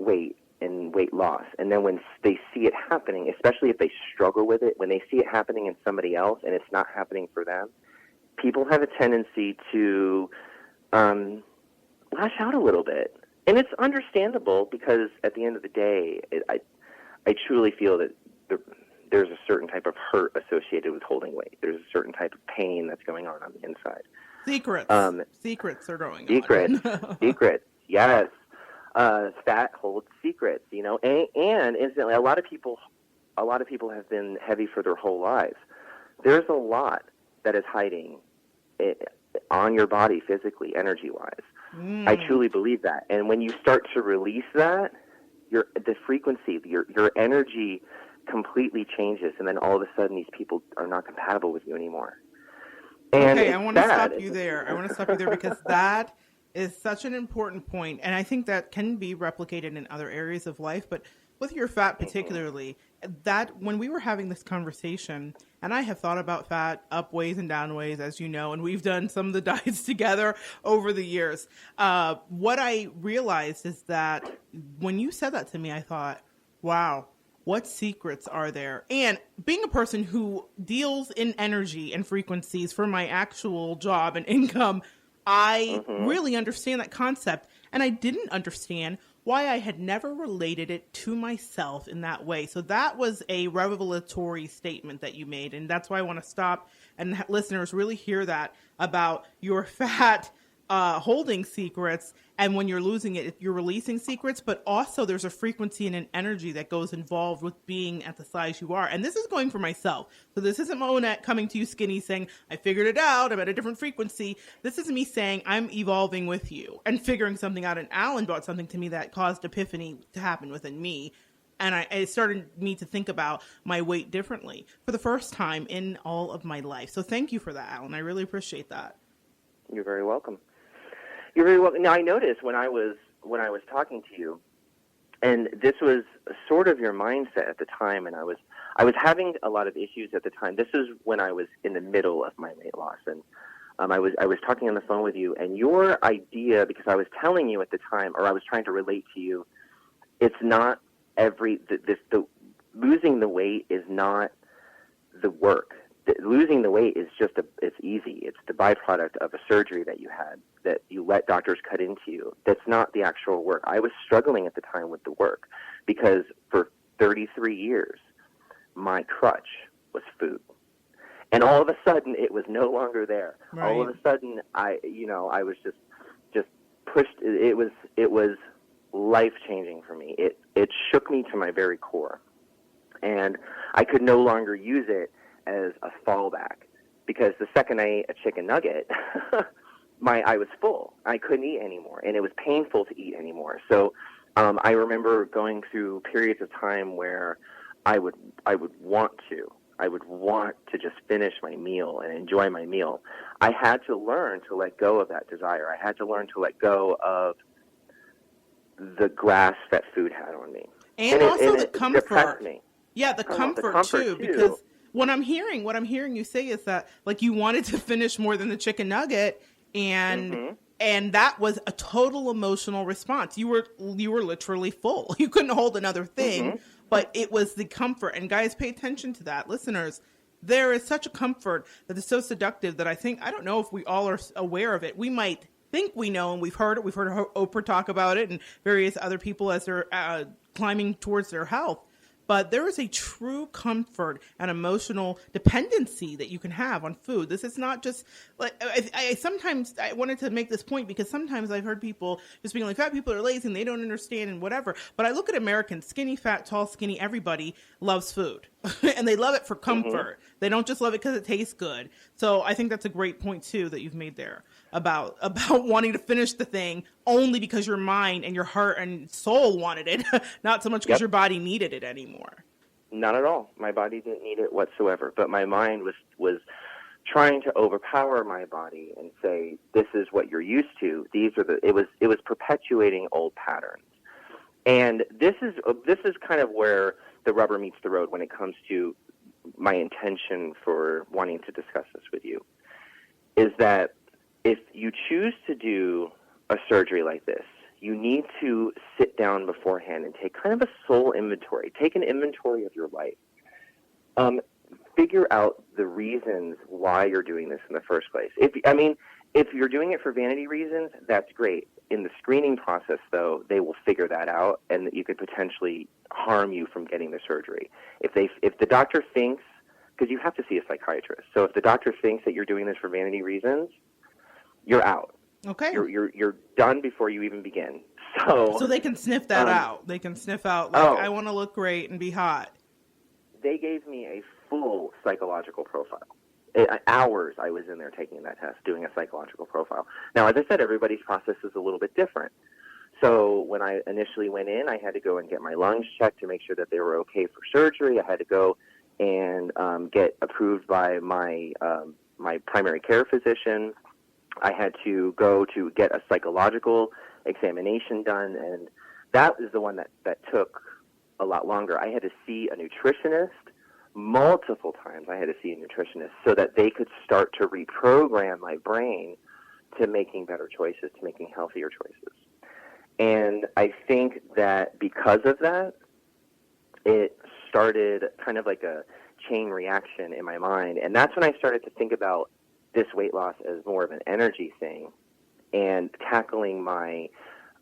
weight and weight loss. And then when they see it happening, especially if they struggle with it, when they see it happening in somebody else and it's not happening for them, people have a tendency to lash out a little bit. And it's understandable because at the end of the day, I truly feel that there's a certain type of hurt associated with holding weight. There's a certain type of pain that's going on the inside. Secrets. Secrets are going on. Secrets. Yes. Fat holds secrets, you know, and incidentally, a lot of people have been heavy for their whole lives. There's a lot that is hiding on your body physically, energy-wise. I truly believe that. And when you start to release that, the frequency, your energy completely changes, and then all of a sudden these people are not compatible with you anymore. And okay, I want to stop you there. Because that is such an important point, and I think that can be replicated in other areas of life, but with your fat particularly, that when we were having this conversation, and I have thought about fat up ways and down ways, as you know, and we've done some of the diets together over the years. What I realized is that when you said that to me, I thought, wow, what secrets are there? And being a person who deals in energy and frequencies for my actual job and income, I really understand that concept. And I didn't understand why I had never related it to myself in that way. So that was a revelatory statement that you made. And that's why I want to stop and listeners really hear that about your fat holding secrets. And when you're losing it, you're releasing secrets, but also there's a frequency and an energy that goes involved with being at the size you are. And this is going for myself. So this isn't Monette coming to you skinny saying, I figured it out, I'm at a different frequency. This is me saying I'm evolving with you and figuring something out. And Alan brought something to me that caused epiphany to happen within me. And it started me to think about my weight differently for the first time in all of my life. So thank you for that, Alan. I really appreciate that. You're very welcome. You're very welcome. Now, I noticed when I was talking to you, and this was sort of your mindset at the time, and I was having a lot of issues at the time. This is when I was in the middle of my weight loss, and I was talking on the phone with you, and your idea, because I was telling you at the time, or I was trying to relate to you, it's not losing the weight is not the work. Losing the weight is it's easy. It's the byproduct of a surgery that you had, that you let doctors cut into you. That's not the actual work. I was struggling at the time with the work because for 33 years, my crutch was food. And all of a sudden, it was no longer there. Right. All of a sudden, I was just pushed. It was life-changing for me. It shook me to my very core. And I could no longer use it as a fallback, because the second I ate a chicken nugget, I was full. I couldn't eat anymore, and it was painful to eat anymore. So I remember going through periods of time where I would want to just finish my meal and enjoy my meal. I had to learn to let go of that desire. I had to learn to let go of the grasp that food had on me, and also the comfort. Depressed me. Yeah, the comfort too, because what I'm hearing you say is that, like, you wanted to finish more than the chicken nugget, and that was a total emotional response. You were literally full. You couldn't hold another thing, but it was the comfort. And guys, pay attention to that. Listeners, there is such a comfort that is so seductive that I don't know if we all are aware of it. We might think we know, and we've heard it. We've heard Oprah talk about it and various other people as they're climbing towards their health. But there is a true comfort and emotional dependency that you can have on food. This is not just like sometimes I wanted to make this point because sometimes I've heard people just being like, fat people are lazy and they don't understand and whatever. But I look at Americans, skinny, fat, tall, skinny, everybody loves food and they love it for comfort. They don't just love it because it tastes good. So I think that's a great point too that you've made there about wanting to finish the thing only because your mind and your heart and soul wanted it, not so much because your body needed it anymore. Not at all. My body didn't need it whatsoever, but my mind was trying to overpower my body and say, this is what you're used to. It was perpetuating old patterns. And this is kind of where the rubber meets the road when it comes to my intention for wanting to discuss this with you, is that if you choose to do a surgery like this, you need to sit down beforehand and take kind of a soul inventory. Take an inventory of your life. Figure out the reasons why you're doing this in the first place. If you're doing it for vanity reasons, that's great. In the screening process, though, they will figure that out, and you could potentially harm you from getting the surgery. If the doctor thinks, because you have to see a psychiatrist, so if the doctor thinks that you're doing this for vanity reasons, you're out. Okay. You're done before you even begin. So they can sniff that out. They can sniff out, like, I want to look great and be hot. They gave me a full psychological profile. Hours I was in there taking that test, doing a psychological profile. Now, as I said, everybody's process is a little bit different. So when I initially went in, I had to go and get my lungs checked to make sure that they were okay for surgery. I had to go and get approved by my primary care physician. I had to go to get a psychological examination done, and that is the one that took a lot longer. I had to see a nutritionist multiple times. I had to see a nutritionist so that they could start to reprogram my brain to making better choices, to making healthier choices. And I think that because of that, it started kind of like a chain reaction in my mind. And that's when I started to think about this weight loss as more of an energy thing and tackling my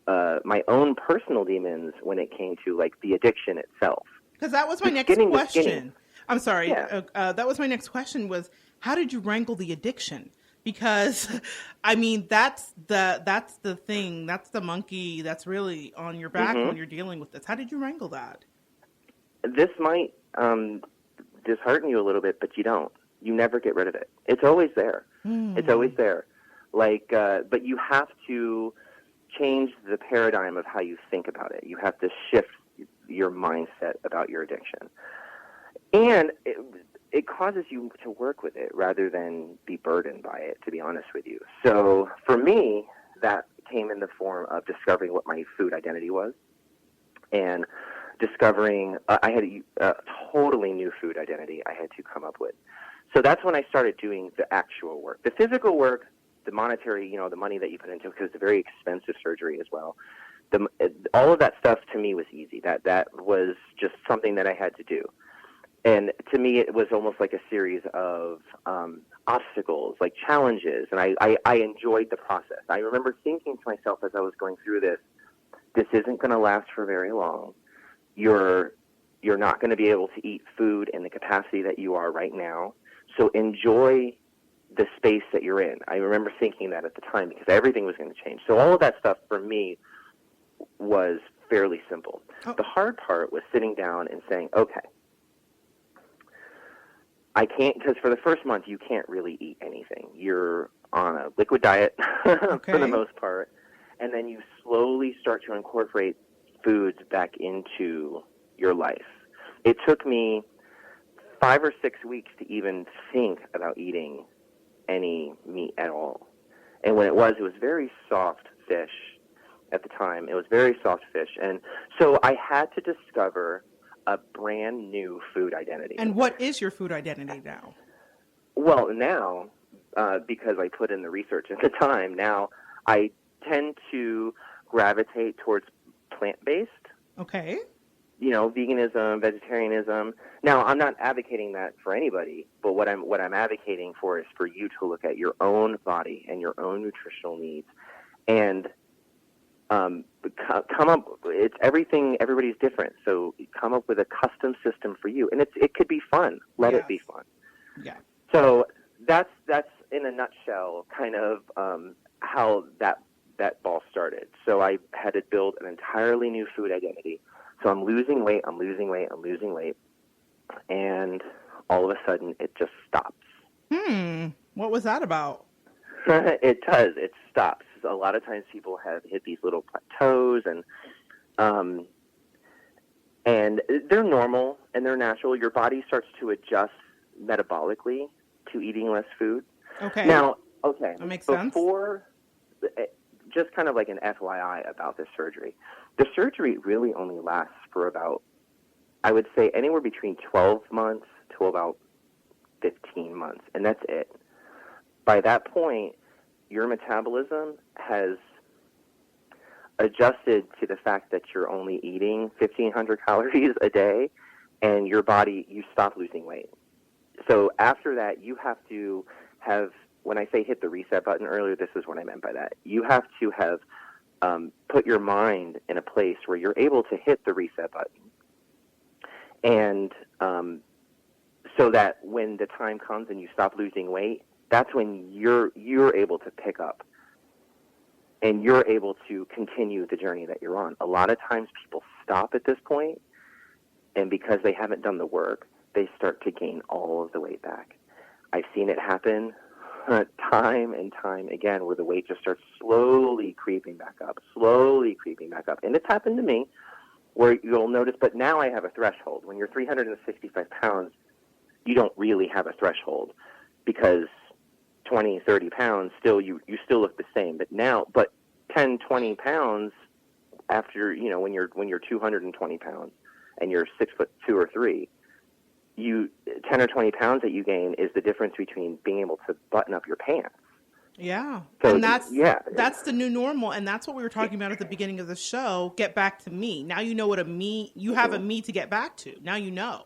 own personal demons when it came to like the addiction itself. Because that was my next question. I'm sorry. Yeah. That was my next question was, how did you wrangle the addiction? Because, I mean, that's the thing. That's the monkey that's really on your back when you're dealing with this. How did you wrangle that? This might dishearten you a little bit, but you don't. You never get rid of it. It's always there. It's always there. Like, but you have to change the paradigm of how you think about it. You have to shift your mindset about your addiction. And it causes you to work with it rather than be burdened by it, to be honest with you. So for me, that came in the form of discovering what my food identity was and discovering I had a totally new food identity I had to come up with. So that's when I started doing the actual work. The physical work, the monetary, the money that you put into it, because it's a very expensive surgery as well. All of that stuff to me was easy. That was just something that I had to do. And to me, it was almost like a series of obstacles, like challenges, and I enjoyed the process. I remember thinking to myself as I was going through this isn't going to last for very long. You're not going to be able to eat food in the capacity that you are right now, so enjoy the space that you're in. I remember thinking that at the time because everything was going to change. So all of that stuff for me was fairly simple. The hard part was sitting down and saying, okay, I can't, because for the first month, you can't really eat anything. You're on a liquid diet for the most part, and then you slowly start to incorporate foods back into your life. It took me 5 or 6 weeks to even think about eating any meat at all. And when it was very soft fish at the time. It was very soft fish. And so I had to discover a brand new food identity. And what is your food identity now? Well, now, because I put in the research at the time, now I tend to gravitate towards plant-based. Okay. Veganism, vegetarianism. Now, I'm not advocating that for anybody, but what I'm advocating for is for you to look at your own body and your own nutritional needs and come up. It's everything. Everybody's different, so come up with a custom system for you, and it could be fun. Let it be fun. Yeah. So that's in a nutshell kind of how that ball started. So I had to build an entirely new food identity. So I'm losing weight, and all of a sudden it just stops. What was that about? It does. It stops. A lot of times people have hit these little plateaus, and they're normal and they're natural. Your body starts to adjust metabolically to eating less food. Okay. Now, that makes sense. Just kind of like an FYI about this surgery. The surgery really only lasts for about, I would say, anywhere between 12 months to about 15 months, and that's it. By that point, your metabolism has adjusted to the fact that you're only eating 1,500 calories a day, and your body, you stop losing weight. So after that, you have to have, when I say hit the reset button earlier, this is what I meant by that. You have to have put your mind in a place where you're able to hit the reset button. And so that when the time comes and you stop losing weight, that's when you're able to pick up and you're able to continue the journey that you're on. A lot of times people stop at this point, and because they haven't done the work, they start to gain all of the weight back. I've seen it happen time and time again, where the weight just starts slowly creeping back up. And it's happened to me, where you'll notice, but now I have a threshold. When you're 365 pounds, you don't really have a threshold, because 20, 30 pounds, still you still look the same. But 10, 20 pounds after, when you're 220 pounds and you're 6'2" or 3, 10 or 20 pounds that you gain is the difference between being able to button up your pants. Yeah. So, and that's the new normal. And that's what we were talking about at the beginning of the show. Get back to me. Now you know what you have a me to get back to. Now you know.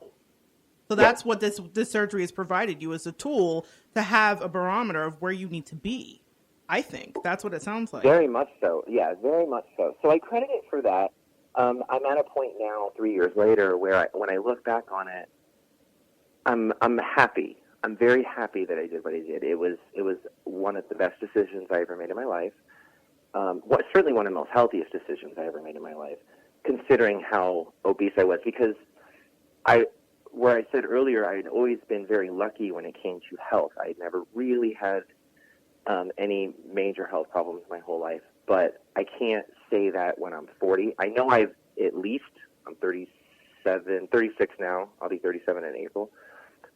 So that's what this surgery has provided you, as a tool to have a barometer of where you need to be. I think that's what it sounds like. Very much so. Yeah, very much so. So I credit it for that. I'm at a point now, 3 years later, where when I look back on it, I'm happy. I'm very happy that I did what I did. It was one of the best decisions I ever made in my life. Certainly one of the most healthiest decisions I ever made in my life, considering how obese I was. Because where I said earlier, I had always been very lucky when it came to health. I had never really had any major health problems my whole life. But I can't say that when I'm 40. I know I'm 36 now. I'll be 37 in April.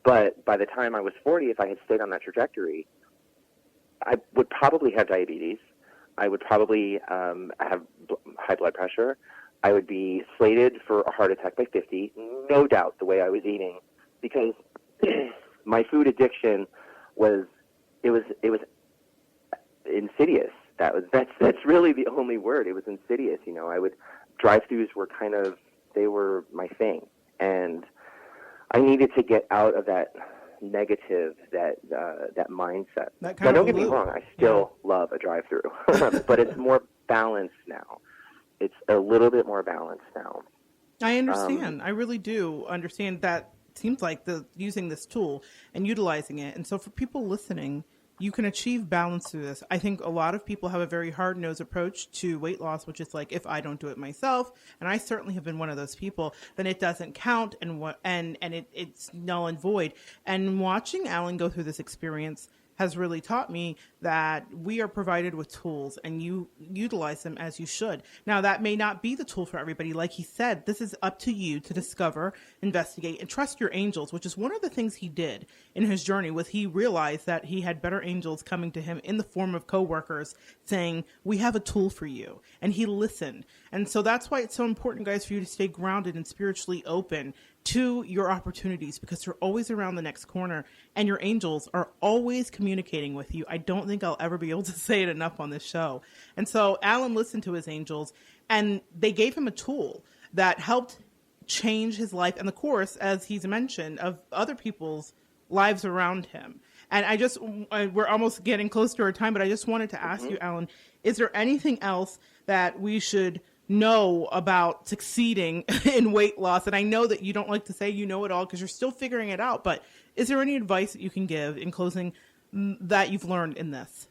But by the time I was 40, if I had stayed on that trajectory, I would probably have diabetes. I would probably have high blood pressure. I would be slated for a heart attack by 50, no doubt, the way I was eating, because my food addiction was insidious. That's really the only word. It was insidious. Drive-thrus they were my thing, and I needed to get out of that negative, that mindset. Now, don't get me wrong, I still love a drive-thru, but it's more balanced now. It's a little bit more balanced now. I understand. I really do understand that. Seems like using this tool and utilizing it. And so for people listening, you can achieve balance through this. I think a lot of people have a very hard-nosed approach to weight loss, which is like, if I don't do it myself, and I certainly have been one of those people, then it doesn't count, and it's null and void. And watching Alan go through this experience has really taught me that we are provided with tools, and you utilize them as you should. Now, that may not be the tool for everybody. Like he said, this is up to you to discover, investigate, and trust your angels, which is one of the things he did in his journey. Was he realized that he had better angels coming to him in the form of coworkers saying, we have a tool for you. And he listened. And so that's why it's so important, guys, for you to stay grounded and spiritually open to your opportunities, because they're always around the next corner, and your angels are always communicating with you. I don't think I'll ever be able to say it enough on this show. And so Alan listened to his angels, and they gave him a tool that helped change his life and the course, as he's mentioned, of other people's lives around him. And we're almost getting close to our time, but I just wanted to ask you, Alan, is there anything else that we should know about succeeding in weight loss? And I know that you don't like to say you know it all, because you're still figuring it out, but is there any advice that you can give in closing that you've learned in this?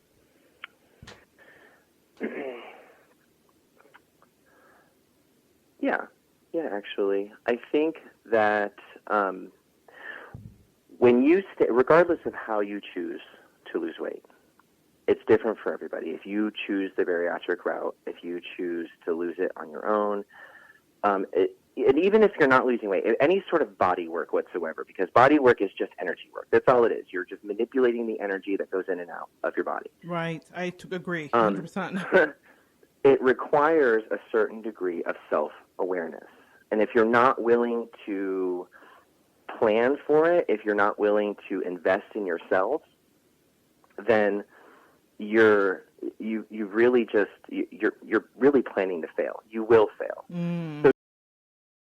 Yeah, actually. I think that when you regardless of how you choose to lose weight, it's different for everybody. If you choose the bariatric route, if you choose to lose it on your own, and even if you're not losing weight, any sort of body work whatsoever, because body work is just energy work. That's all it is. You're just manipulating the energy that goes in and out of your body. Right. I agree 100%. It requires a certain degree of self-awareness. And if you're not willing to plan for it, if you're not willing to invest in yourself, then you really just you're really planning to fail. You will fail. So